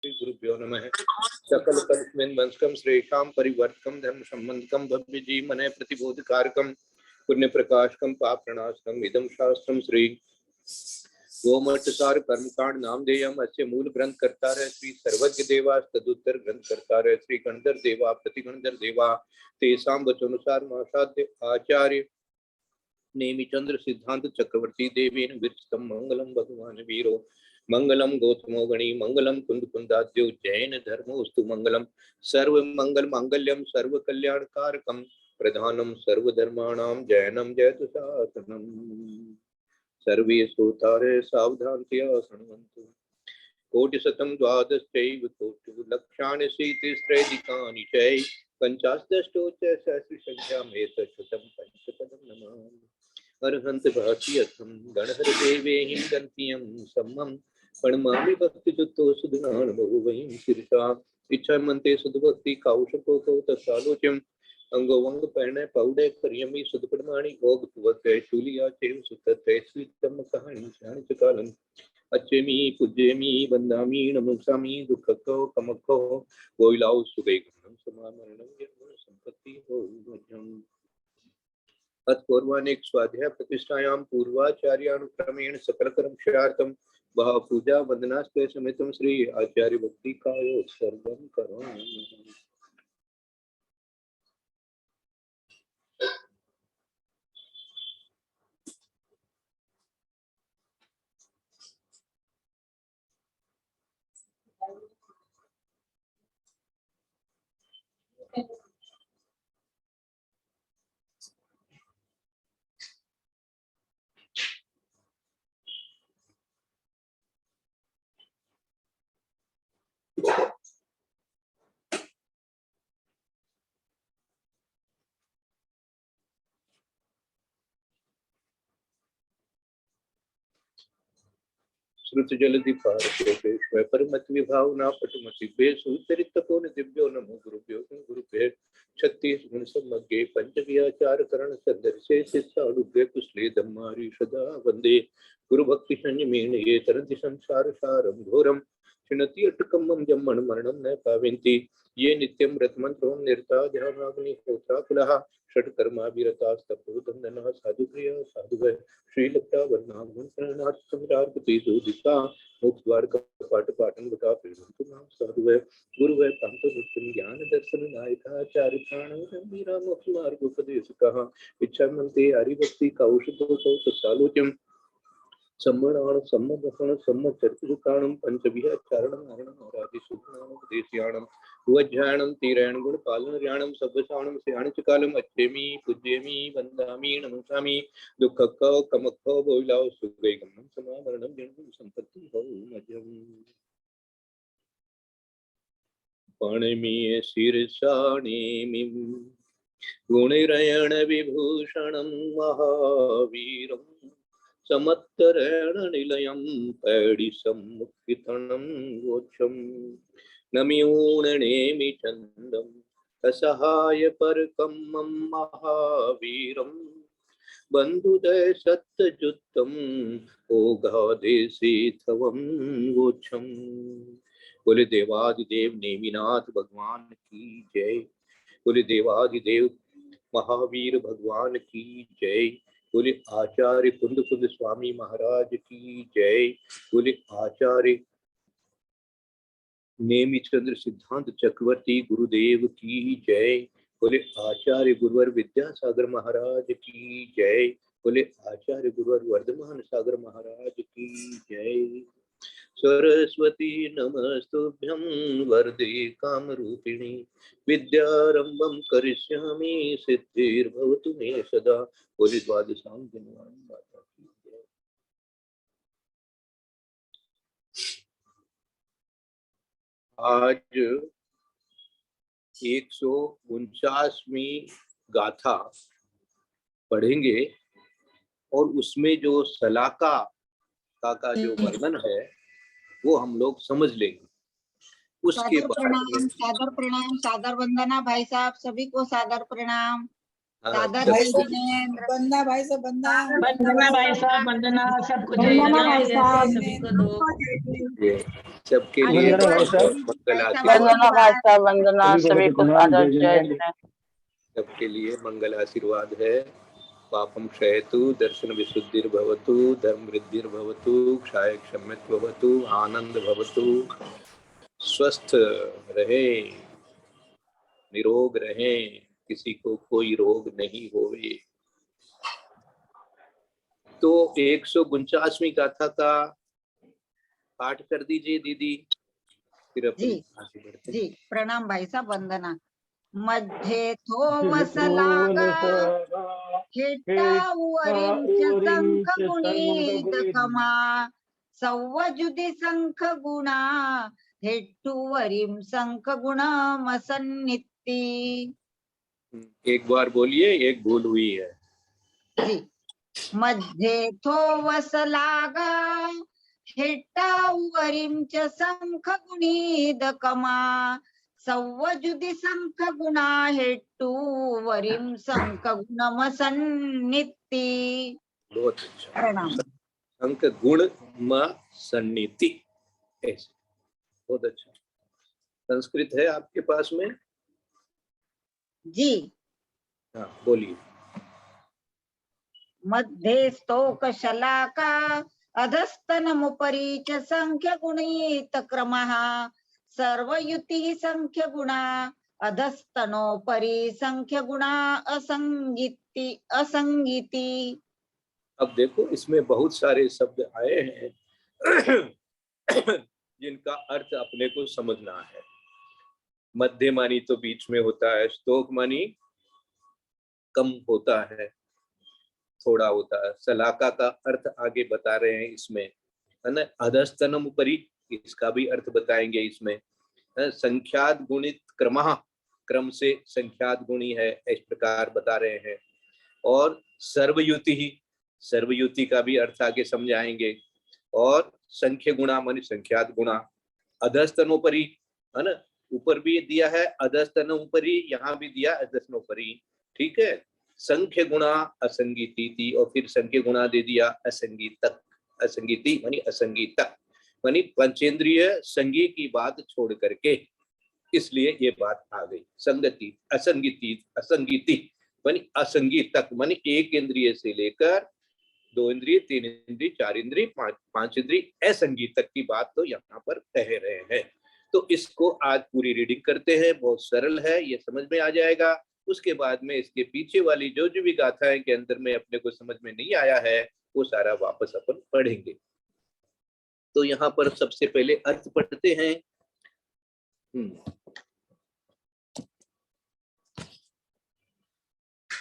गुरुभ्यो नमः। सकल कल्पमेन वंशकम श्रेष्ठां परिवर्तकम धर्म संबंधकम भव्य जीवने प्रतिबोधकारकम पुण्य प्रकाशकम पाप प्रणाशकम इदं शास्त्रम श्री गोमठसार कर्मकांड नामधेयम अस्य मूल ग्रंथ करता है श्री सर्वज्ञ देवा तदुत्तर ग्रंथ करता है श्री गणधर देवा प्रतिगणधर देवा तेसाम वचनुसार महासाध्य आचार्य नेमिचंद्र सिद्धांत चक्रवर्ती देवेन विरचितम मंगलम भगवान वीरो मंगलम गौतमो गणी मंगलम कुंद कुंदाद्यो जैन धर्मोस्तु मंगलम सर्व मंगल मांगल्यम सर्व कल्याणकारकम प्रधानम सर्वधर्माणां जैनम जयतु शासनम। सर्वे श्रोतारे सावधानतया शृण्वन्तु। कोटिशतं द्वादशैव कोटि लक्षाणि शीतिस्त्रैधिकानि चैव पञ्चाशदष्टोच्च सहस्रसंख्याम् एतच्छतं पंचपदं नमामि। अर्हन्त भाष्यर्थं गणहर देवेहिं गन्त्यं सम्मं प्रणमामि भक्तियुक्तो सुधुनानुभवो वयं शीर्षा इच्छामन्ते सुधभक्ति कौशको तत्सालोच्यम् अंगोवंग पहने पौडे करियमी सुधपड़माणी भोग तुवके शूलिया चेव सुतते स्वीतम कहानी शान चकालम अच्छेमी पूज्यमी वंदामी नमस्कामी दुखको कमको गोइलाओ सुगै गणम समामरणम यज्ञ संपत्ति हो मध्यम अत पूर्वानेक स्वाध्याय प्रतिष्ठायां पूर्वाचार्यानुक्रमेण सकल कर्मक्षयार्थम भाव पूजा वंदनास्ते समेतम श्री आचार्य भक्ति कायो सर्वं करोमि। श्रुत जलधि पार परमत विभावना पटुमति बे सुचरित को दिव्यो नमो गुरुभ्यो गुरुभ्ये 36 गुण सम्मग्गे पंच व्याचार करण सदर्शे शिष्टानुग्रह कुशले धम्मारी सदा वंदे गुरु भक्ति संयमेन ये तरन्ति संसार सारं घोरम चिनति अटकम्मं जम्मण मरणं न पावन्ति ये नित्यं रत्मन्त्रो निर्ता ध्यानाग्नि होत्राकुलः षट्कर्माभिरतास्तपोधन्दनः साधुप्रिया साधुवः श्रीलक्ष्या वर्णाम गुणनाथ संरार्पति सुदिता मुक्तद्वार कपाट पाटन बता प्रेरणन्तु नाम साधुवः गुरुवः कांतो मुक्तिं ज्ञान दर्शन नायका चारित्राण गंभीरा मोक्ष मार्ग उपदेशकः इच्छामन्ते हरिभक्ति कौशको तत्सालोच्यम् सम्मणाण सम्मदहण सम्मचर्तुकाणं पंचविहचारणं हरणं औरादि सुखनाम उपदेश्याणं वज्राणं तीरायण गुण पालन र्याणं सब्बसाणं स्याणचकालम अच्छेमी पूज्येमी वंदामी नमस्कामी दुःखको कमको बोइलाओ सुगै गमनं समामरणं जन्म संपत्ति हो मध्यम पाणिमीय शीर्षाणिमि गुणिरयण विभूषणं महावीरं समत्तरेण निलयं पैडिसम्मुखितनं गोक्षं नम्यूणनेमि चन्दम् असहाय परकम्मं महावीरं बन्धुदय सत्यजुत्तम् ओघादेशीथवं गोक्षं। बोले देवादिदेव नेमिनाथ भगवान की जय। बोले देवादिदेव महावीर भगवान की जय। बोले आचार्य कुंद कुंद स्वामी महाराज की जय। बोले आचार्य नेमिचंद्र सिद्धांत चक्रवर्ती गुरुदेव की जय। बोले आचार्य गुरुवर विद्यासागर महाराज की जय। बोले आचार्य गुरुवर वर्धमान सागर महाराज की जय। सरस्वती नमस्तुभ्यं वरदे कामरूपिणी विद्यारंभं करिष्यामि सिद्धिर्भवतु मे सदा। बोले द्वादशां दिनवाणी माता की जय। आज 149वीं गाथा पढ़ेंगे और उसमें जो सलाका का जो वर्णन है वो हम लोग समझ लेंगे। उसके बाद सादर प्रणाम सादर वंदना भाई साहब, सभी को सादर प्रणाम। हाँ दादाजी भाई साहब, जिनेंद्र, बंदना भाई साहब, बंदना वंदना भाई साहब, वंदना सबको जय वंदना भाई जय साहब। सभी को दो। ये सबके लिए वंदना भाई बहुत साहब। बहुत मंगल वंदना भाई आशीर्वाद, साहब, वंदना सभी को सादर जय जय। सबके लिए मंगल आशीर्वाद है। पापम क्षयतु, दर्शन विशुद्धिर्भवतु, धर्म वृद्धिर्भवतु, क्षाय क्षम्यत्ववतु, आनंद भवतु, स्वस्थ रहे, निरोग रहे, किसी को कोई रोग नहीं होवे। तो 149वीं गाथा का पाठ कर दीजिए दीदी, फिर अपन आगे बढ़ते जी हैं। प्रणाम भाई साहब, वंदना। मध्ये थोवस लागा, हेटावरिंच संख गुणीत कमा, सव्वजुदी संख गुणा, हेट्टुवरिं संख गुणा मसन्नित्ती। एक बार बोलिए, एक भूल हुई है जी, मध्ये थोवस लागा, हेटावरिंच संख गुणीद कमा, सव्वजुदी संख गुणा, हेट्टू वरिम संख गुणमसन्नित्ति। बहुत अच्छा। प्रणाम। अंक गुण म सन्निति, ऐसे बहुत अच्छा। संस्कृत है आपके पास में? जी, हाँ बोलिए। मध्ये स्तोक शलाका, अधस्तनमुपरि च संख्य गुणित क्रमः, सर्वयुति संख्य गुणा, अधस्तनोपरि संख्य गुणा असंगीति असंगीति। अब देखो इसमें बहुत सारे शब्द आए हैं जिनका अर्थ अपने को समझना है। मध्य मानी तो बीच में होता है, स्तोक मानी कम होता है, थोड़ा होता है। सलाका का अर्थ आगे बता रहे हैं इसमें, है ना। अधस्तनम उपरी, इसका भी अर्थ बताएंगे इसमें। संख्यात गुणित क्रमः, क्रम से संख्यात गुणी है, इस प्रकार बता रहे हैं। और सर्वयुति ही, सर्वयुति का भी अर्थ आगे समझाएंगे। और संख्य गुणा मानी संख्यात गुणा। अधस्तनोपरी, है ना, ऊपर भी दिया है अधस्तनोपरी, यहाँ भी दिया अधस्तनोपरी, ठीक है। संख्य गुणा असंगीति, और फिर संख्य गुणा दे दिया असंगीतक। असंगीति मानी असंगीतक मानी पंचेंद्रिय संगी की बात छोड़ करके, इसलिए ये बात आ गई। संगति असंगीति, असंगीति मानी असंगीतक मानी एक इंद्रिय से लेकर 2 इंद्रिय, 3 इंद्रिय, 4 इंद्रिय, 5 इंद्रिय असंगीतक की बात तो यहाँ पर कह रहे हैं। तो इसको आज पूरी रीडिंग करते हैं, बहुत सरल है, ये समझ में आ जाएगा। उसके बाद में इसके पीछे वाली जो भी गाथाएं के अंदर में अपने को समझ में नहीं आया है, वो सारा वापस अपन पढ़ेंगे। तो यहाँ पर सबसे पहले अर्थ पढ़ते हैं।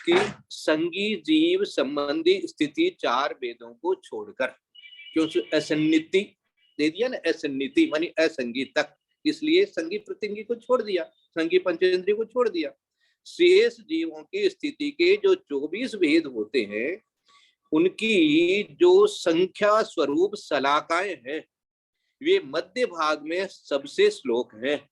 कि संगी जीव संबंधी स्थिति 4 वेदों को छोड़कर, क्योंकि असन्निति दे दिया ना, असन्निति मानी असंगीतक, इसलिए संगी प्रत्यंगी को छोड़ दिया, संगी पंचेंद्रिय को छोड़ दिया। शेष जीवों की स्थिति के जो 24 भेद होते हैं, उनकी जो संख्या स्वरूप शलाकाएं हैं, वे मध्य भाग में सबसे श्लोक हैं।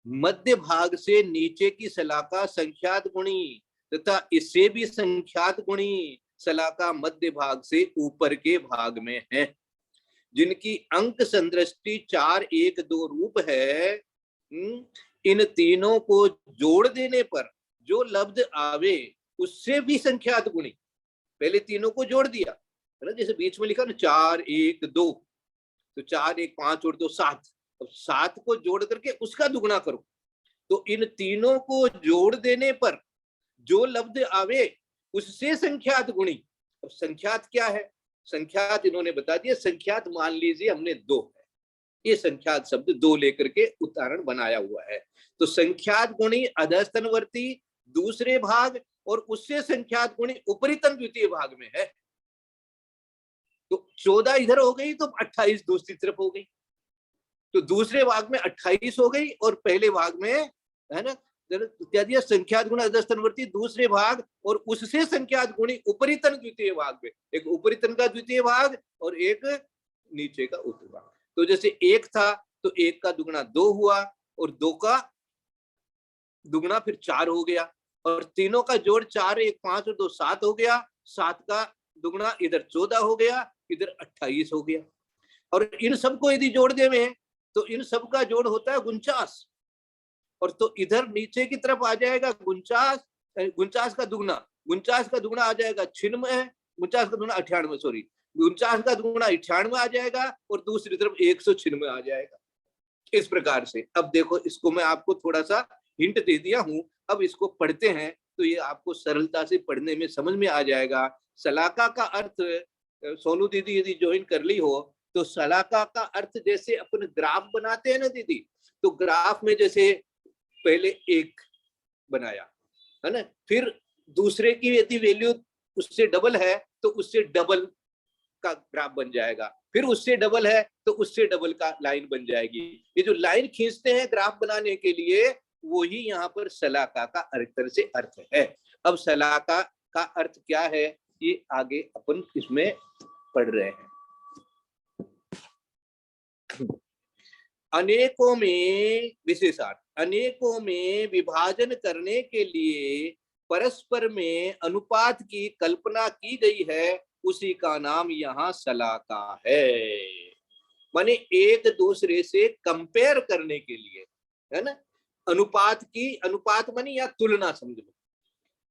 मध्य भाग से नीचे की शलाका संख्यात गुणी तथा इससे भी संख्यात गुणी शलाका मध्य भाग से ऊपर के भाग में है, जिनकी अंक संदृष्टि 4, 1, 2 रूप है। इन तीनों को जोड़ देने पर जो लब्ध आवे उससे भी संख्यात गुणी। पहले तीनों को जोड़ दिया है ना, जैसे बीच में लिखा ना 4, 1, 2, तो 4, 1, 5 और 2 7, अब 7 को जोड़ करके उसका दुगुना करो, तो इन तीनों को जोड़ देने पर जो लब्ध आवे उससे संख्यात गुणी। अब संख्यात क्या है? संख्यात इन्होंने बता दिया, संख्यात मान लीजिए हमने 2 है, ये संख्यात शब्द 2 लेकर के उदाहरण बनाया हुआ है। तो संख्यात गुणी अधस्तनवर्ती दूसरे भाग और उससे संख्यात गुणी उपरितन द्वितीय भाग में है। तो 14 इधर हो गई तो 28 दूसरी तरफ हो गई, तो दूसरे भाग में 28 हो गई और पहले भाग में, है ना, क्या दिया, संख्यात गुण अधस्तनवर्ती दूसरे भाग और उससे संख्यात गुणी उपरितन द्वितीय भाग में। एक उपरितन का द्वितीय भाग और एक नीचे का उत्तर भाग। तो जैसे 1 था तो 1 का दुगुना 2 हुआ और 2 का दुगुना फिर 4 हो गया, और तीनों का जोड़ 4, 1 5 और 2 7 हो गया। 7 का दुगुना इधर 14 हो गया, इधर 28 हो गया। और इन सबको यदि जोड़ देवे तो इन सब का जोड़ होता है 49, और तो इधर नीचे की तरफ आ जाएगा 49, 49 का दुगुना, 49 का दुगुना आ जाएगा 96, 49 का दुगुना 98, सॉरी 49 का दुगुना 98 आ जाएगा, और दूसरी तरफ 196 आ जाएगा। इस प्रकार से अब देखो, इसको मैं आपको थोड़ा सा हिंट दे दिया हूं, अब इसको पढ़ते हैं तो ये आपको सरलता से पढ़ने में समझ में आ जाएगा। सलाका का अर्थ, सोनू दीदी यदि ज्वाइन कर ली हो तो सलाका का अर्थ जैसे अपन ग्राफ बनाते हैं ना दीदी, तो ग्राफ में जैसे पहले 1 बनाया है ना, फिर दूसरे की यदि वैल्यू उससे डबल है तो उससे डबल का ग्राफ बन जाएगा, फिर उससे डबल है तो उससे डबल का लाइन बन जाएगी। ये जो लाइन खींचते हैं ग्राफ बनाने के लिए, वो ही यहाँ पर सलाका का तरह से अर्थ है। अब सलाका का अर्थ क्या है ये आगे अपन इसमें पढ़ रहे हैं। अनेकों में विशेषार्थ, अनेकों में विभाजन करने के लिए परस्पर में अनुपात की कल्पना की गई है, उसी का नाम यहाँ सलाका है। माने एक दूसरे से कंपेयर करने के लिए, है ना, अनुपात की, अनुपात माने या तुलना समझ लो,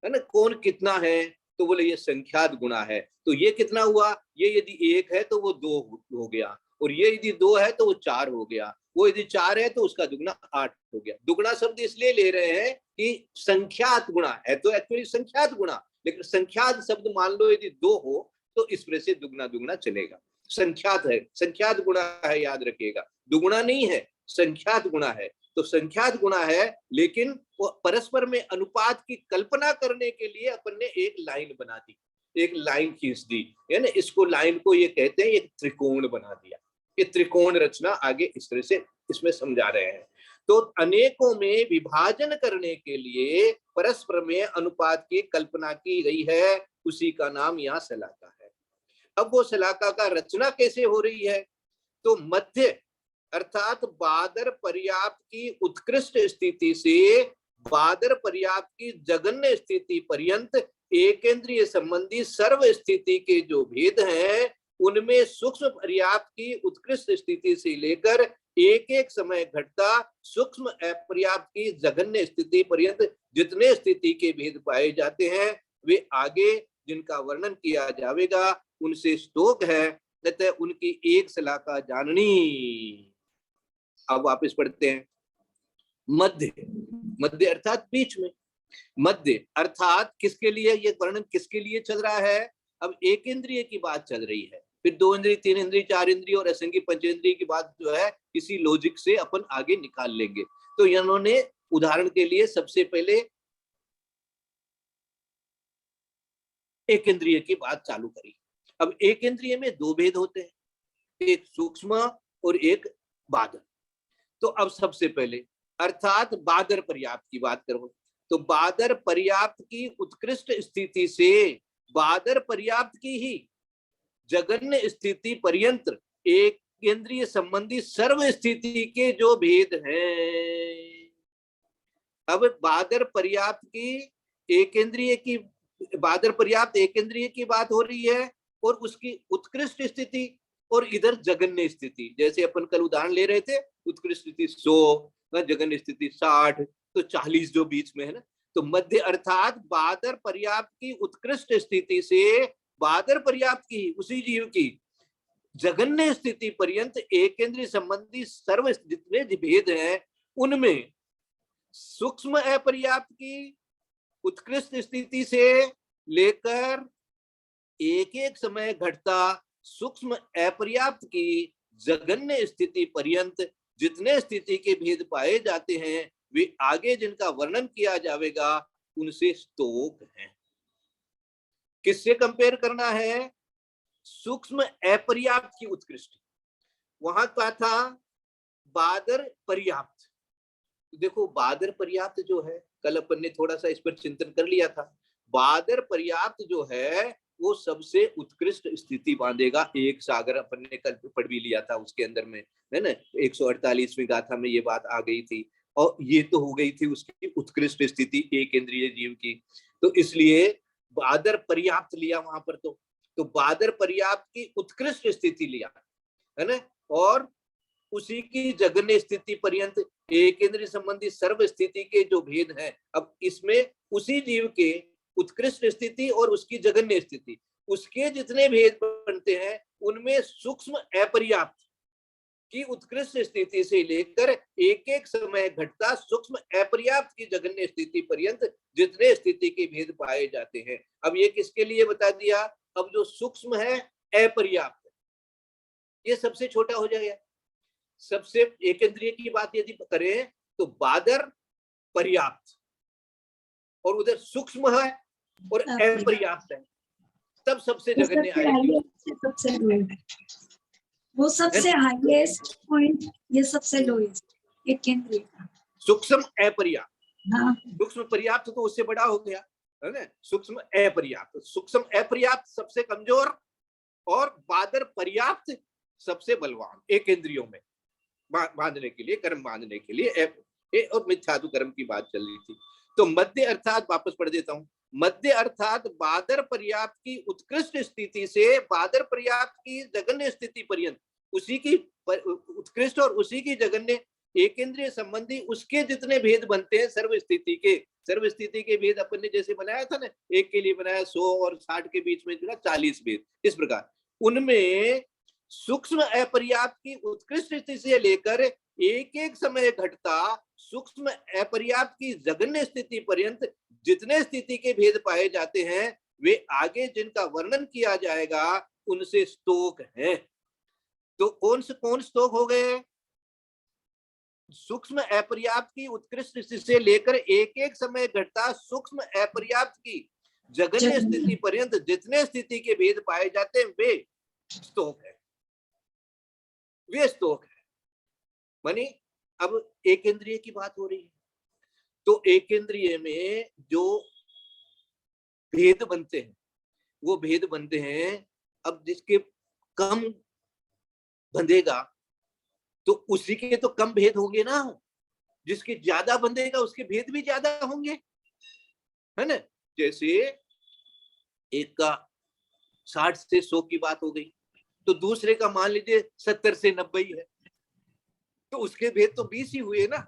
है ना, कौन कितना है, तो बोले ये संख्यात गुणा है, तो ये कितना हुआ, ये यदि 1 है तो वो 2 हो गया, और ये यदि 2 है तो वो 4 हो गया, वो यदि 4 है तो उसका दुगना 8 हो गया। दुगना शब्द इसलिए ले रहे हैं कि संख्यात गुणा है, तो एक्चुअली संख्यात गुणा, लेकिन संख्यात शब्द मान लो यदि 2 हो तो इस तरह से दुगना दुगना चलेगा। संख्यात है, संख्यात गुणा है, याद रखिएगा, दुगुना नहीं है, संख्यात गुणा है। तो संख्यात गुणा है, लेकिन वो परस्पर में अनुपात की कल्पना करने के लिए अपन ने एक लाइन बना दी, एक लाइन खींच दी, है ना, इसको लाइन को ये कहते हैं, एक त्रिकोण बना दिया। ये त्रिकोण रचना आगे इस तरह से इसमें समझा रहे हैं। तो अनेकों में विभाजन करने के लिए परस्पर में अनुपात की कल्पना की गई है, उसी का नाम यहाँ सलाका है। अब वो सलाका का रचना कैसे हो रही है, तो मध्य अर्थात बादर पर्याप्त की उत्कृष्ट स्थिति से बादर पर्याप्त की जघन्य स्थिति पर्यंत एकेंद्रीय संबंधी सर्व स्थिति के जो भेद हैं, उनमें सूक्ष्म पर्याप्त की उत्कृष्ट स्थिति से लेकर एक एक समय घटता सूक्ष्म अपर्याप्त की जघन्य स्थिति पर्यंत जितने स्थिति के भेद पाए जाते हैं, वे आगे जिनका वर्णन किया जाएगा उनसे स्तोक है, तथा उनकी एक सलाका जाननी। अब वापस पढ़ते हैं। मध्य, मध्य अर्थात बीच में, मध्य अर्थात किसके लिए, ये वर्णन किसके लिए चल रहा है, अब एक इंद्रिय की बात चल रही है, फिर 2 इंद्रिय, 3 इंद्रिय, 4 इंद्रिय और असंख्य पंचेंद्रिय की बात जो है इसी लॉजिक से अपन आगे निकाल लेंगे। तो इन्होंने उदाहरण के लिए सबसे पहले एक इंद्रिय की बात चालू करी। अब एक इंद्रिय में 2 भेद होते हैं, एक सूक्ष्म और एक बादर। तो अब सबसे पहले अर्थात बादर पर्याप्त की बात करो, तो बादर पर्याप्त की उत्कृष्ट स्थिति से बादर पर्याप्त की ही जघन्य स्थिति पर्यंत एक केंद्रीय संबंधी सर्व स्थिति के जो भेद हैं। अब बादर पर्याप्त की एक इंद्रिय की, बादर पर्याप्त एक इंद्रिय की बात हो रही है, और उसकी उत्कृष्ट स्थिति, और इधर जघन्य स्थिति, जैसे अपन कल उदाहरण ले रहे थे, उत्कृष्ट स्थिति 100, जघन्य स्थिति 60, तो 40 जो बीच में है ना। तो मध्य अर्थात बादर पर्याप्त की उत्कृष्ट स्थिति से बादर पर्याप्त की, उसी जीव की जघन्य स्थिति पर्यंत एक केंद्रीय संबंधी सर्व जितने भेद हैं, उनमें सूक्ष्म अपर्याप्त की उत्कृष्ट स्थिति से लेकर एक एक समय घटता सूक्ष्म अपर्याप्त की जघन्य स्थिति पर्यंत जितने स्थिति के भेद पाए जाते हैं, वे आगे जिनका वर्णन किया जाएगा उनसे स्तोक हैं। किससे कंपेयर करना है, सूक्ष्म अपर्याप्त की उत्कृष्ट, वहां का था बादर पर्याप्त। देखो बादर पर्याप्त जो है, कल अपन ने थोड़ा सा इस पर चिंतन कर लिया था, बादर पर्याप्त जो है वो सबसे उत्कृष्ट स्थिति बांधेगा। एक सागर अपन ने कल पढ़ भी लिया था उसके अंदर में, है ना, 148वीं गाथा में ये बात आ गई थी। और ये तो हो गई थी उसकी उत्कृष्ट स्थिति एक इंद्रिय जीव की। तो इसलिए बादर पर्याप्त लिया वहां पर, तो बादर पर्याप्त की उत्कृष्ट स्थिति लिया है ना, और उसी की जगन्य स्थिति पर्यंत एक इंद्रिय संबंधी सर्व स्थिति के जो भेद हैं, अब इसमें उसी जीव के उत्कृष्ट स्थिति और उसकी जगन्य स्थिति, उसके जितने भेद बनते हैं उनमें सूक्ष्म अपर्याप्त की उत्कृष्ट स्थिति से लेकर एक एक समय घटता सूक्ष्म अपर्याप्त की जगन्य स्थिति पर्यंत जितने स्थिति के भेद पाए जाते हैं। अब ये किसके लिए बता दिया, अब जो सूक्ष्म है अपर्याप्त, ये सबसे छोटा हो जाएगा। सबसे एक इंद्रिय की बात यदि करें तो बादर पर्याप्त और उधर सूक्ष्म है और अपर्याप्त है, तब सबसे जगन्य आएगी। वो सबसे हाईएस्ट पॉइंट, ये सबसे लोएस्ट एक इंद्रिय का। सूक्ष्म अपर्याप्त, हाँ, सूक्ष्म पर्याप्त तो उससे बड़ा हो गया है ना, सूक्ष्म अपर्याप्त, सूक्ष्म अपर्याप्त सबसे कमजोर और बादर पर्याप्त सबसे बलवान एक इंद्रियों में बांधने के लिए, कर्म बांधने के लिए। और मिथ्यादु कर्म की बात चल रही थी। तो मध्य अर्थात, वापस पढ़ देता हूं, मध्य अर्थात बादर पर्याप्त की उत्कृष्ट स्थिति से बादर पर्याप्त की जगन्य स्थिति पर्यंत उसी की उत्कृष्ट और उसी की जगन्य एक इंद्रिय संबंधी उसके जितने भेद बनते हैं सर्व स्थिति के भेद अपन ने जैसे बनाया था ना, एक के लिए बनाया 100 और 60 के बीच में 40 भेद, इस प्रकार उनमें सूक्ष्म अपर्याप्त की उत्कृष्ट स्थिति से लेकर एक एक समय घटता सूक्ष्म अपर्याप्त की जगन्य स्थिति पर्यंत जितने स्थिति के भेद पाए जाते हैं वे आगे जिनका वर्णन किया जाएगा उनसे स्तोक हैं। तो कौन स्तोक हो गए, सूक्ष्म अपर्याप्त की उत्कृष्ट स्थिति से लेकर एक एक समय घटता सूक्ष्म अपर्याप्त की जगन्य स्थिति पर्यंत जितने स्थिति के भेद पाए जाते हैं वे स्तोक है, वे स्तोक है। मानी अब एक इंद्रिय की बात हो रही है, तो एक इंद्रिय में जो भेद बनते हैं वो भेद बनते हैं, अब जिसके कम बंधेगा तो उसी के तो कम भेद होंगे ना, जिसके ज्यादा बंधेगा उसके भेद भी ज्यादा होंगे, है ना। जैसे एक का 60 से 100 की बात हो गई, तो दूसरे का मान लीजिए 70 से 90 है, तो उसके भेद तो 20 ही हुए ना,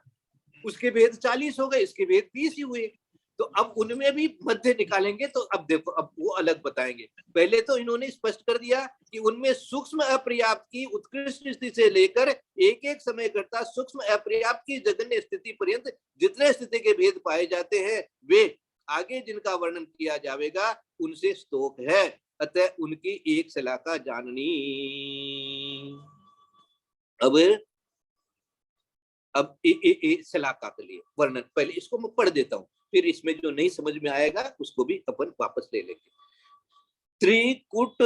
उसके भेद 40 हो गए, इसके भेद 20 ही हुए। तो अब उनमें भी मध्य निकालेंगे, तो अब देखो अब वो अलग बताएंगे। पहले तो इन्होंने स्पष्ट कर दिया कि उनमें सूक्ष्म अपर्याप्त की उत्कृष्ट स्थिति से लेकर एक एक समय घटता सूक्ष्म अपर्याप्त की जगन्य स्थिति पर्यंत जितने स्थिति के भेद पाए जाते हैं वे आगे जिनका वर्णन किया जाएगा उनसे स्तोक है, अतः उनकी एक शलाका जाननी। अब शलाका के लिए वर्णन, पहले इसको मैं पढ़ देता हूं, फिर इसमें जो नहीं समझ में आएगा उसको भी अपन वापस ले लेंगे। त्रिकुट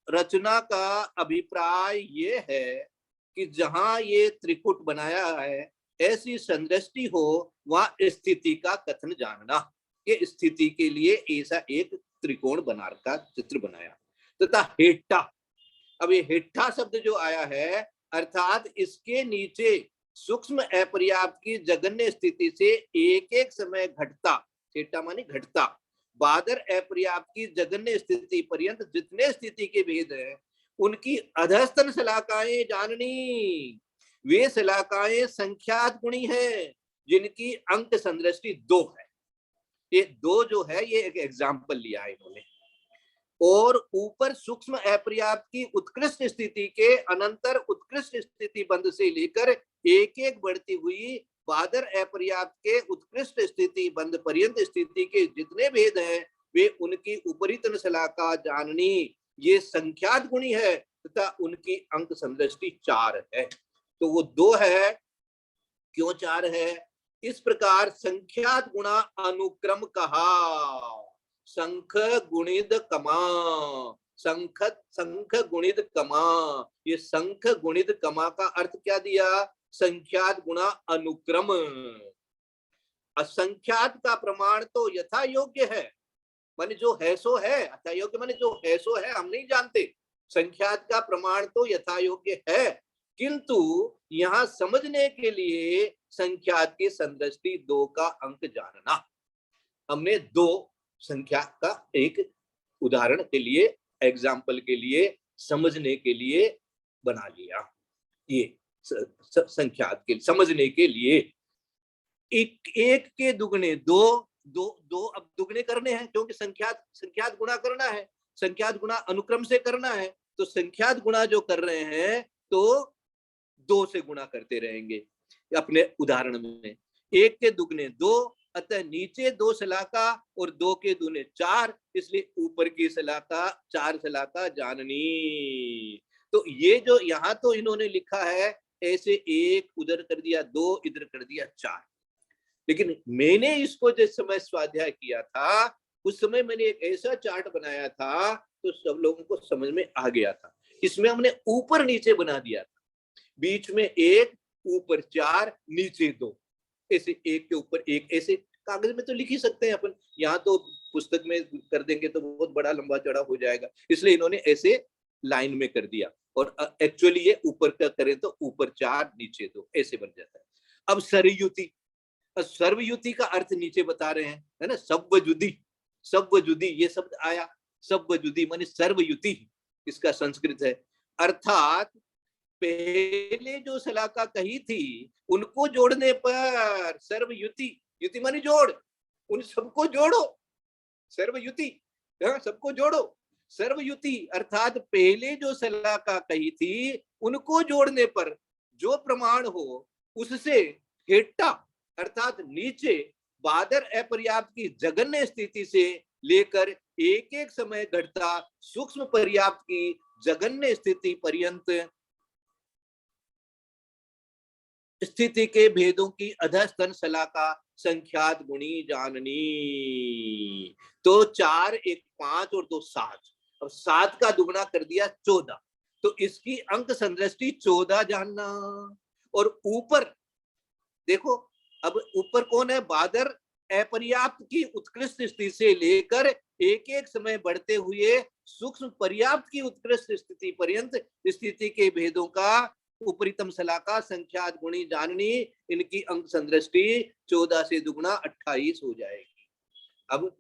रचना का अभिप्राय ये है कि जहां ये त्रिकुट बनाया है ऐसी संदृष्टि हो वहां स्थिति का कथन जानना, ये स्थिति के लिए ऐसा एक त्रिकोण बना का चित्र बनाया तथा हेट्टा। अब ये हेट्टा शब्द जो आया है अर्थात इसके नीचे सूक्ष्म अपर्याप्त की जगन्य स्थिति से एक एक समय घटता, हेट्टा माने घटता, बादर अपर्याप्त की जगन्य स्थिति पर्यंत जितने स्थिति के भेद हैं उनकी अधस्तन शलाकाएं जाननी। वे शलाकाएं संख्यात गुणी है जिनकी अंक संदृष्टि 2 है। ये 2 जो है ये एक एग्जाम्पल लिया है इन्होंने, और ऊपर सूक्ष्म अपर्याप्त की उत्कृष्ट स्थिति के अनंतर उत्कृष्ट स्थिति बंध से लेकर एक एक बढ़ती हुई बादर अपर्याप्त के उत्कृष्ट स्थिति बंध पर्यंत स्थिति के जितने भेद हैं वे उनकी उपरितन शलाका जाननी। ये संख्यात गुणी है तथा उनकी अंक संदृष्टि 4 है। तो वो 2 है, क्यों 4 है? इस प्रकार संख्यात गुणा अनुक्रम कहा, संख गुणित कमा, संख गुणित कमा। ये संख गुणित कमा का अर्थ क्या दिया? संख्यात गुणा अनुक्रम। असंख्यात का प्रमाण तो यथा योग्य है, माने जो है सो है, यथा योग्य माने जो है सो है, हम नहीं जानते। संख्यात का प्रमाण तो यथा योग्य है, किंतु यहाँ समझने के लिए संख्यात की संदृष्टि 2 का अंक जानना। हमने 2 संख्या का एक उदाहरण के लिए, एग्जाम्पल के लिए, समझने के लिए बना लिया। ये संख्यात के समझने के लिए एक के दुगने 2, 2 अब दुगने करने हैं, क्योंकि संख्यात गुणा करना है, संख्यात गुणा अनुक्रम से करना है, तो संख्यात गुणा जो कर रहे हैं तो 2 से गुणा करते रहेंगे। अपने उदाहरण में 1 के दुगने 2, अतः नीचे 2 सलाका और 2 के दुगने 4, इसलिए ऊपर की सलाका 4 सलाका जाननी। तो ये जो यहाँ तो इन्होंने लिखा है ऐसे 1 उधर कर दिया, 2 इधर कर दिया, 4, लेकिन मैंने इसको जिस समय स्वाध्याय किया था उस समय मैंने एक ऐसा चार्ट बनाया था तो सब लोगों को समझ में आ गया था। इसमें हमने ऊपर नीचे बना दिया था, बीच में 1, ऊपर 4, नीचे 2, ऐसे 1 के ऊपर 1, ऐसे कागज में तो लिख ही सकते हैं अपन, यहाँ तो पुस्तक में कर देंगे तो बहुत बड़ा लंबा चौड़ा हो जाएगा, इसलिए इन्होंने ऐसे लाइन में कर दिया। और एक्चुअली ये ऊपर का करें तो ऊपर 4 नीचे 2 ऐसे बन जाता है। अब सरयुति, सर्वयुति का अर्थ नीचे बता रहे हैं, है ना, सव्वजुदी, सव्वजुदी ये शब्द आया, सव्वजुदी माने सर्वयुति, इसका संस्कृत है, अर्थात पहले जो सलाका कही थी उनको जोड़ने पर सर्वयुति, युति माने जोड़, उन सबको जोड़ो, सर्वयुति, सबको जोड़ो, सर्वयुति अर्थात पहले जो सलाका कही थी उनको जोड़ने पर जो प्रमाण हो उससे हेट्टा अर्थात नीचे बादर अपर्याप्त की जघन्य स्थिति से लेकर एक एक समय घटता सूक्ष्म पर्याप्त की जघन्य स्थिति पर्यंत स्थिति के भेदों की अधस्तन सलाका संख्यात गुणी जाननी। तो 4 1 5 और 2 7, अब 7 का दुगना कर दिया 14, तो इसकी अंक संदृष्टि 14 जानना। और ऊपर देखो, अब ऊपर कौन है, बादर अपर्याप्त की उत्कृष्ट स्थिति से लेकर एक एक समय बढ़ते हुए सूक्ष्म पर्याप्त की उत्कृष्ट स्थिति पर्यंत स्थिति के भेदों का उपरितम सलाका संख्यात गुणी जाननी। इनकी अंक संदृष्टि 14 से दुगुना 28 हो जाएगी। अब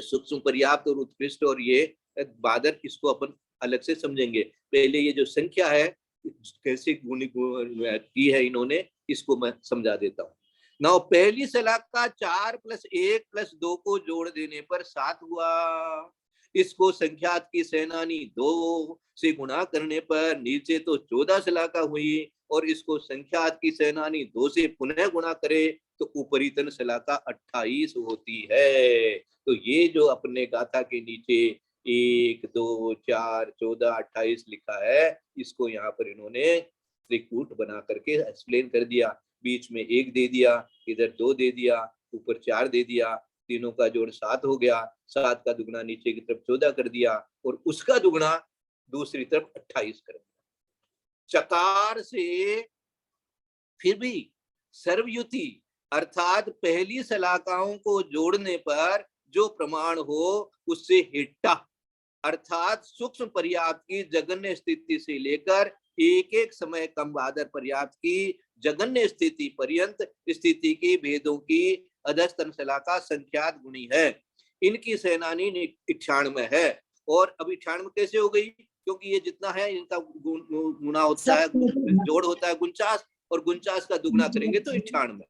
सूक्ष्म पर्याप्त और उत्कृष्ट और ये बादर, इसको अपन अलग से समझेंगे। पहले ये जो संख्या है कैसे गुणी की है इन्होंने, इसको मैं समझा देता हूँ। नाउ पहली सलाका 4 + 1 + 2 को जोड़ देने पर 7 हुआ। इसको संख्यात की सेनानी 2 से गुणा करने पर नीचे तो 14 सलाका हुई, और इसको संख्यात की सेनानी 2 से पुनः गुणा करे तो ऊपरीतन सलाका 28 होती है। तो ये जो अपने गाथा के नीचे 1 2 4 14 28 लिखा है, इसको यहाँ पर इन्होंने त्रिकूट बना करके एक्सप्लेन कर दिया। बीच में 1 दे दिया, इधर 2 दे दिया, ऊपर 4 दे दिया, तीनों का जोड़ 7 हो गया, 7 का दुगना नीचे की तरफ 14 कर दिया, और उसका दुगना दूसरी तरफ 28 कर दिया। चकार से फिर भी सर्वयुति अर्थात पहली सलाकाओं को जोड़ने पर जो प्रमाण हो उससे हिट्टा अर्थात सूक्ष्म पर्याप्त की जघन्य स्थिति से लेकर एक एक समय कम बादर पर्याप्त की जघन्य स्थिति पर्यंत स्थिति के भेदों की अधस्तन सलाका संख्यात गुणी है। इनकी सेनानी 98 है। और अब 98 कैसे हो गई, क्योंकि ये जितना है इनका गुना होता है, जोड़ होता है 49, और 49 का दुगना करेंगे तो 98।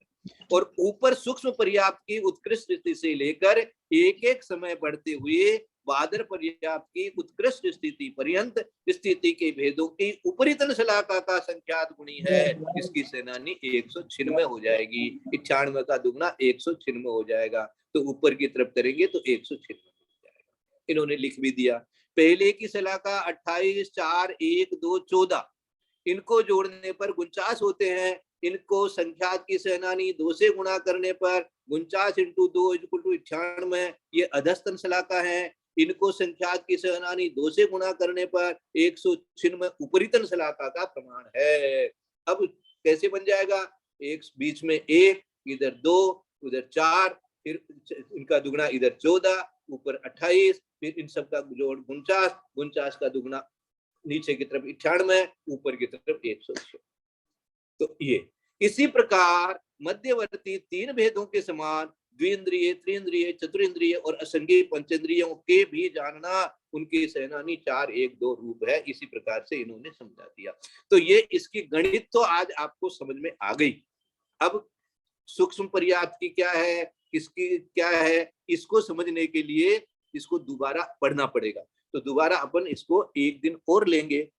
और ऊपर सूक्ष्म पर्याप्त की उत्कृष्ट स्थिति से लेकर एक एक समय बढ़ते हुए बादर पर्याप्त की उत्कृष्ट स्थिति पर्यंत स्थिति के भेदों की उपरितन सलाका का संख्यात गुणी है। इसकी सेनानी 196 हो जाएगी। 98 का दुगना 196 हो जाएगा, तो ऊपर की तरफ करेंगे तो 196 हो जाएगा। इन्होंने लिख भी दिया। पहले की सलाका 28 4 1 2 14, इनको जोड़ने पर 49 होते हैं। इनको संख्यात की सेनानी 2 से गुणा करने पर 49 × 2 = 98, ये अधस्तन सलाका है। इनको संख्यात की सेनानी 2 से गुणा करने पर 196 उपरितन सलाका का प्रमाण है। अब कैसे बन जाएगा, एक बीच में 1, इधर 2, उधर 4, फिर इनका दुगना इधर 14, ऊपर 28, फिर इन सब का जोड़ 49, 49 का दुगना नीचे की तरफ 98, ऊपर की तरफ 106। तो ये इसी प्रकार मध्यवर्ती तीन भेदों के समान द्विंद्रिय, त्रिंद्रिय, चतुरिंद्रिय और असंगी पंचेंद्रियों के भी जानना उनके सेनानी 4 1 2 रूप है। इसी प्रकार से इन्होंने समझा दिया। तो ये इसकी गणित तो आज आपको समझ में आ गई। अब सूक्ष्म पर्याप्त की क्या है, किसकी क्या है, इसको समझने के लिए इसको दोबारा पढ़ना पड़ेगा। तो दोबारा अपन इसको एक दिन और लेंगे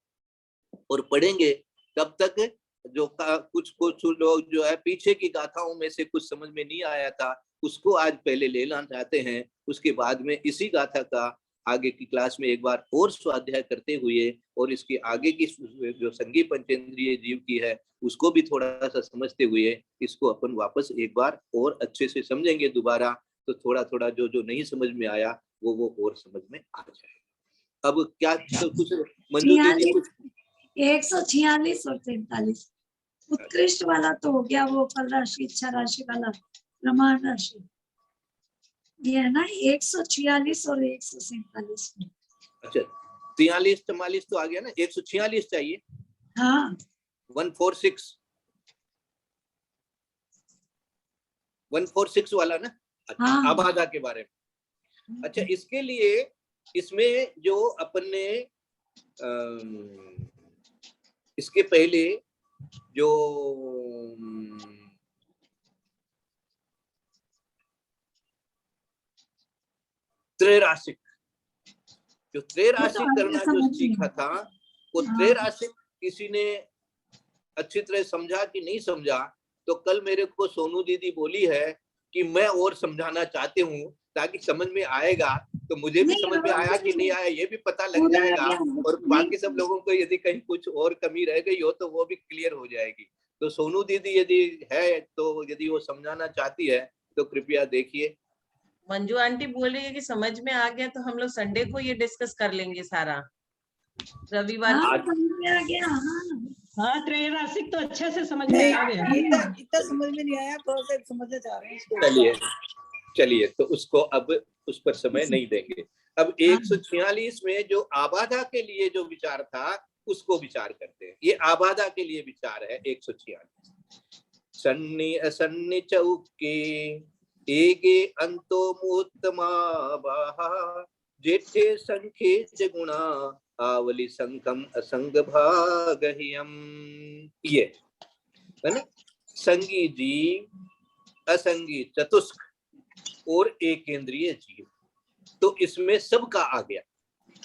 और पढ़ेंगे। तब तक जो कुछ लोग जो है पीछे की गाथाओं में से कुछ समझ में नहीं आया था, उसको आज पहले लेना चाहते हैं। उसके बाद में इसी गाथा का आगे की क्लास में एक बार और स्वाध्याय करते हुए और इसकी आगे की जो संगी पंचेंद्रिय जीव की है उसको भी थोड़ा सा समझते हुए इसको अपन वापस एक बार और अच्छे से समझेंगे दोबारा। तो थोड़ा थोड़ा जो जो नहीं समझ में आया वो और समझ में आ जाए। अब क्या तो कुछ मंजू दीदी कुछ 146 और 43 उत्कृष्ट वाला तो हो गया, वो फल राशि इच्छा राशि वाला प्रमाण राशि, ये है ना 146 और 147। अच्छा 43 44 तो आ गया ना, 146 चाहिए। हाँ 146 वाला ना। अच्छा हाँ। आबादा के बारे में। अच्छा इसके लिए इसमें जो अपन ने इसके पहले जो त्रैराशिक करना जो सीखा था, वो त्रैराशिक किसी ने अच्छी तरह समझा कि नहीं समझा। तो कल मेरे को सोनू दीदी बोली है कि मैं और समझाना चाहती हूँ ताकि समझ में आएगा। तो मुझे भी समझ में आया कि नहीं आया ये भी पता लग जाएगा, और बाकी सब लोगों को यदि कहीं कुछ और कमी रह गई हो तो वो भी क्लियर हो जाएगी। तो सोनू दीदी यदि है तो यदि वो समझाना चाहती है तो कृपया देखिए। मंजू आंटी बोल रही है कि समझ में आ गया तो हम लोग संडे को ये डिस्कस कर लेंगे सारा, रविवार समझ में आ गया। हाँ त्रैराशिक तो अच्छे से समझ में आ गया। इतना समझ में नहीं आया, थोड़ा सा समझना चाह रहे हैं। चलिए तो उसको अब उस पर समय नहीं देंगे। अब 146 में जो आबादा के लिए जो विचार था उसको विचार करते हैं। ये आबादा के लिए विचार है 146। सन्नि असन्नि चौके एगे अंतो मुत्तमा बाहा जेठे संखे जगुणा आवली संकम असंग भागहियम। ये है ना, संगी जीव, असंगी चतुष्क और एकेंद्रीय जीव। तो इसमें सबका आ गया,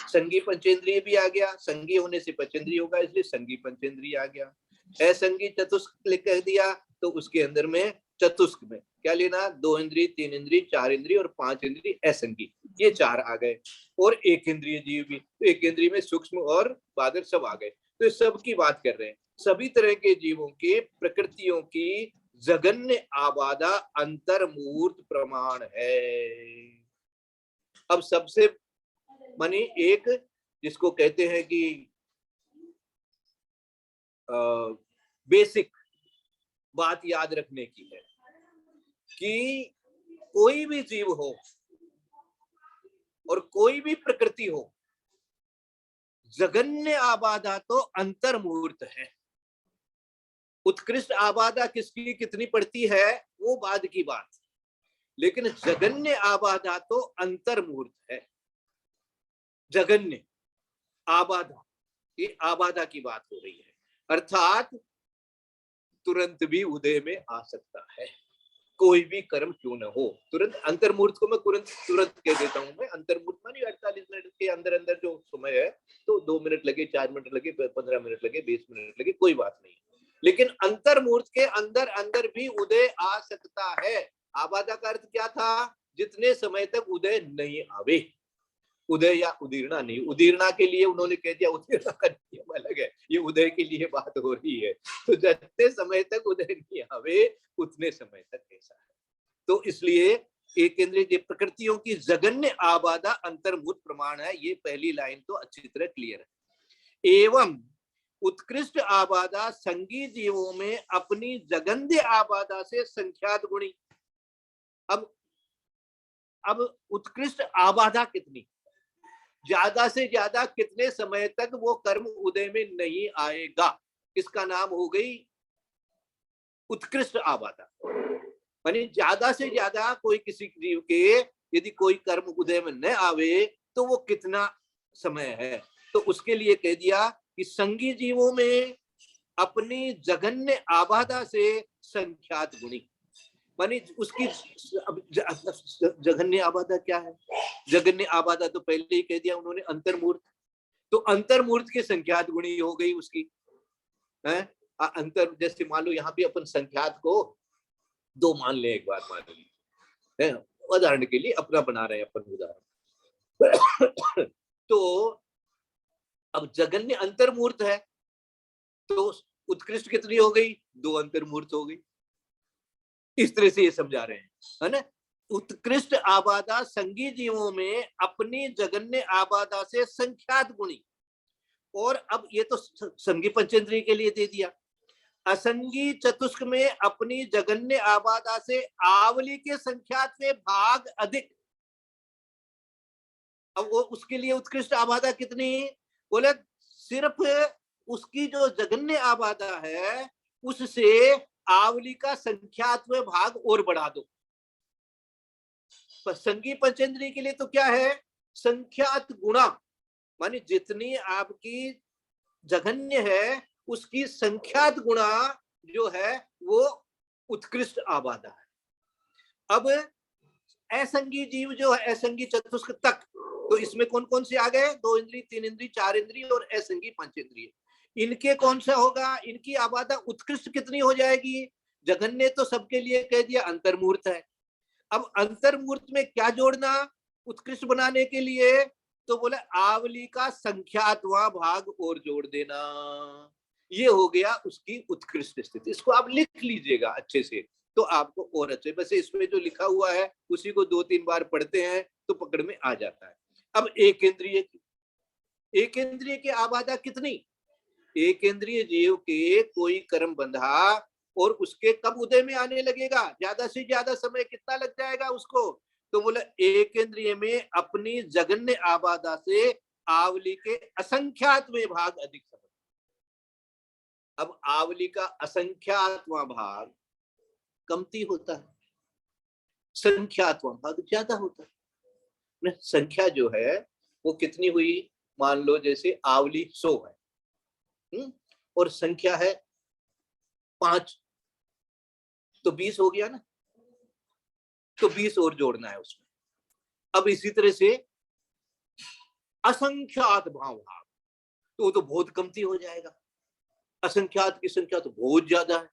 संगी पंचेंद्रिय भी आ गया। संगी होने से पंचेंद्रिय होगा इसलिए संगी पंचेंद्रिय आ गया। असंगी चतुष्क कह दिया तो उसके अंदर में चतुष्क में क्या लेना, 2 इंद्रिय, 3 इंद्रिय, 4 इंद्रिय और 5 इंद्रिय असंगी, ये 4 आ गए। और एक इंद्रिय जीव भी, तो एक इंद्रिय में सूक्ष्म और बादर सब आ गए। तो सब की बात कर रहे हैं। सभी तरह के जीवों के प्रकृतियों की जगन्य आबादा अंतर्मूर्त प्रमाण है। अब सबसे माने एक जिसको कहते हैं कि बेसिक बात याद रखने की है कि कोई भी जीव हो और कोई भी प्रकृति हो, जगन्य आबादा तो अंतर्मूर्त है। उत्कृष्ट आबादा किसकी कितनी पड़ती है वो बाद की बात, लेकिन जगन्य आबादा तो अंतर्मूर्त है। जगन्य आबादा, ये आबादा की बात हो रही है, अर्थात तुरंत भी उदय में आ सकता है, कोई भी कर्म क्यों न हो। तुरंत अंतर्मूर्त को मैं तुरंत कह देता हूं। मैं अंतर्मूर्त मानी 48 मिनट के अंदर अंदर जो समय है, तो 2 मिनट लगे, 4 मिनट लगे, 15 मिनट लगे, 20 मिनट लगे, कोई बात नहीं। लेकिन अंतर्मूर्त के अंदर अंदर भी उदय आ सकता है। आबादा का अर्थ क्या था, जितने समय तक उदय नहीं आवे। उदय या उदीर्णा नहीं, उदीर्णा के लिए उन्होंने कह दिया, उदीर्णा का नियम अलग है, ये उदय के लिए बात हो रही है। तो जितने समय तक उदय नहीं आवे उतने समय तक ऐसा है। तो इसलिए एक केंद्रीय प्रकृतियों की जगन्य आबादा अंतर्भूत प्रमाण है। ये पहली लाइन तो अच्छी तरह क्लियर है। एवं उत्कृष्ट आबादा संगी जीवों में अपनी जगन्य आबादा से संख्यात गुणी। अब उत्कृष्ट आबादा कितनी, ज्यादा से ज्यादा कितने समय तक वो कर्म उदय में नहीं आएगा, इसका नाम हो गई उत्कृष्ट आबादा, मानी ज्यादा से ज्यादा कोई किसी जीव के यदि कोई कर्म उदय में न आवे तो वो कितना समय है। तो उसके लिए कह दिया कि संगी जीवों में अपनी जघन्य आबादा से संख्यात गुणी, मानी उसकी जघन्य आबादा क्या है? जघन्य आबादा तो पहले ही कह दिया उन्होंने, अंतर्मूर्त। तो अंतर्मूर्त की संख्यात गुणी हो गई उसकी है। अंतर जैसे मान लो यहाँ भी अपन संख्यात को 2 मान ले, एक बार मान ली, उदाहरण के लिए अपना बना रहे हैं अपन उदाहरण। तो अब जगन्य अंतर्मूर्त है तो उत्कृष्ट कितनी हो गई? 2 अंतर्मूर्त हो गई। इस तरह से ये समझा रहे हैं, है ना। उत्कृष्ट आबादा संगी जीवों में अपनी जगन्य आबादा से संख्यात गुणी। और अब ये तो संगी पंचेंद्रिय के लिए दे दिया। असंगी चतुष्क में अपनी जगन्य आबादा से आवली के संख्यात में भाग अधिक। अब वो उसके लिए उत्कृष्ट आबादा कितनी? बोले सिर्फ उसकी जो जगन्य आबादा है उससे आवली का संख्यात्मक भाग और बढ़ा दो। संगी पंचेंद्रिय के लिए तो क्या है? संख्यात गुणा, मानी जितनी आपकी जघन्य है उसकी संख्यात गुणा जो है वो उत्कृष्ट आबादा है। अब असंगी जीव जो है, असंगी चतुष्क तक, तो इसमें कौन कौन से आ गए? 2 इंद्रिय, 3 इंद्रिय, 4 इंद्रिय और असंगी पंचेंद्रिय। इनके कौन सा होगा? इनकी आबादा उत्कृष्ट कितनी हो जाएगी? जघन्य तो सबके लिए कह दिया अंतर्मूर्त है। अब अंतर्मूर्त में क्या जोड़ना उत्कृष्ट बनाने के लिए? तो बोले आवली का संख्यात्वा भाग और जोड़ देना। ये हो गया उसकी उत्कृष्ट स्थिति। इसको आप लिख लीजिएगा अच्छे से तो आपको और अच्छे, वैसे इसमें जो लिखा हुआ है उसी को 2-3 बार पढ़ते हैं तो पकड़ में आ जाता है। अब एक इंद्रिय की आबादा कितनी? एक इंद्रिय जीव के कोई कर्म बंधा और उसके कब उदय में आने लगेगा? ज्यादा से ज्यादा समय कितना लग जाएगा उसको? तो बोले एक इंद्रिय में अपनी जगन्य आबादा से आवली के असंख्यात में भाग अधिक समय। अब आवली का असंख्यातवां भाग कमती होता है, संख्यातवां भाग ज्यादा होता है। संख्या जो है वो कितनी हुई? मान लो जैसे आवली 100 है और संख्या है 5, तो 20 हो गया ना, तो 20 और जोड़ना है उसमें। अब इसी तरह से असंख्यात भाव तो वो तो बहुत कमती हो जाएगा, असंख्यात की संख्या तो बहुत ज्यादा है।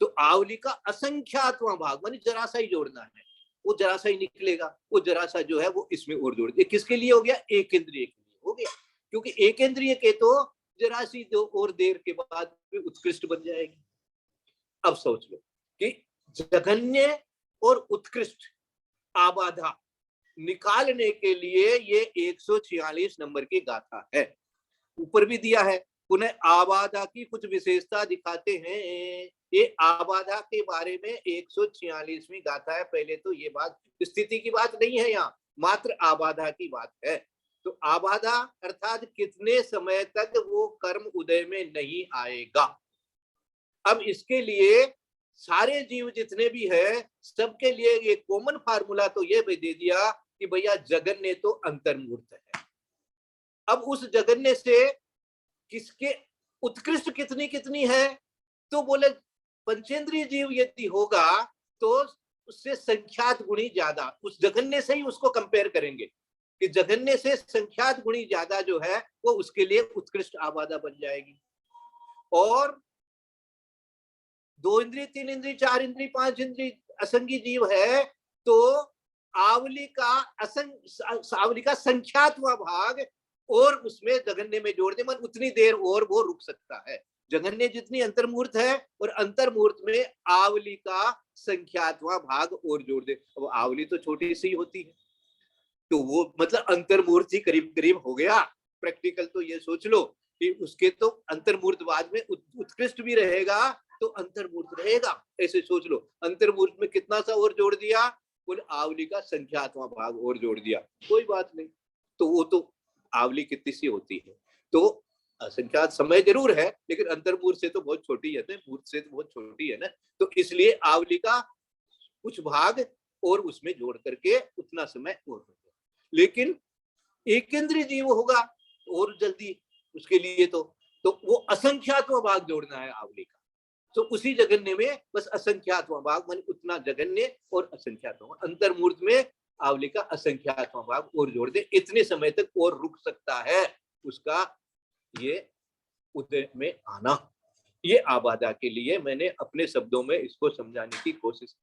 तो आवली का असंख्यातवां भाग मानी जरा सा ही जोड़ना है, वो जरा सा ही निकलेगा, वो जरा सा जो है वो इसमें और जोड़ दिया। किसके लिए हो गया? एक इंद्रिय के लिए हो गया, क्योंकि एक इंद्रिय के तो जरा सी दो और देर के बाद उत्कृष्ट बन जाएगी। अब सोच लो कि जघन्य और उत्कृष्ट आबादा निकालने के लिए ये 146 नंबर की गाथा है। ऊपर भी दिया है, पुनः आबादा की कुछ विशेषता दिखाते हैं। ये आबादा के बारे में 146वीं गाथा है। पहले तो ये बात स्थिति की बात नहीं है, यहाँ मात्र आबादा की बात है। तो आबादा अर्थात कितने समय तक वो कर्म उदय में नहीं आएगा। अब इसके लिए सारे जीव जितने भी है सबके लिए ये कॉमन फार्मूला तो ये भी दे दिया कि भैया जगन्य तो अंतर्मूर्त है। अब उस जगन्य से किसके उत्कृष्ट कितनी कितनी है? तो बोले पंचेंद्रिय जीव यदि होगा तो उससे संख्यात गुणी ज्यादा, उस जघन्य से ही उसको कंपेयर करेंगे कि जघन्य से संख्यात गुणी ज्यादा जो है वो उसके लिए उत्कृष्ट आबादा बन जाएगी। और 2 इंद्रिय, 3 इंद्रिय, 4 इंद्रिय, 5 इंद्रिय असंगी जीव है तो आवली का संख्यात्मक भाग और उसमें जघन्य में जोड़ दे, मन उतनी देर और वो रुक सकता है। जघन्य जितनी अंतर्मूर्त है और अंतर्मूर्त में आवली का संख्यात्मक भाग और जोड़ दे। अब आवली तो छोटी सी होती है तो वो मतलब अंतर्मूर्त ही करीब करीब हो गया। प्रैक्टिकल तो ये सोच लो कि उसके तो अंतर्मूर्त बाद में उत्कृष्ट भी रहेगा तो अंतर्मूर्त रहेगा, ऐसे सोच लो। अंतर्मूर्त में कितना सा और जोड़ दिया? बोले आवली का संख्यात्मक भाग और जोड़ दिया, कोई बात नहीं। तो वो तो आवली कितनी सी होती है। तो असंख्यात समय जरूर है, लेकिन अंतर्मूर्त से तो बहुत छोटी है ना, मूर्त से तो बहुत छोटी है ना, तो इसलिए आवली का कुछ भाग और उसमें जोड़ करके उतना समय और हो गया। लेकिन एकेंद्रीय जीव होगा और जल्दी, उसके लिए तो वो असंख्यात्म भाग जोड़ना है आवली का। तो उसी जगन्य में बस असंख्यात्म भाग मान उतना जगन्य और असंख्यात्म, अंतर्मूर्त में आवली का असंख्यात्म भाग और जोड़ दे, इतने समय तक और रुक सकता है उसका ये उदय में आना। ये आबादा के लिए मैंने अपने शब्दों में इसको समझाने की कोशिश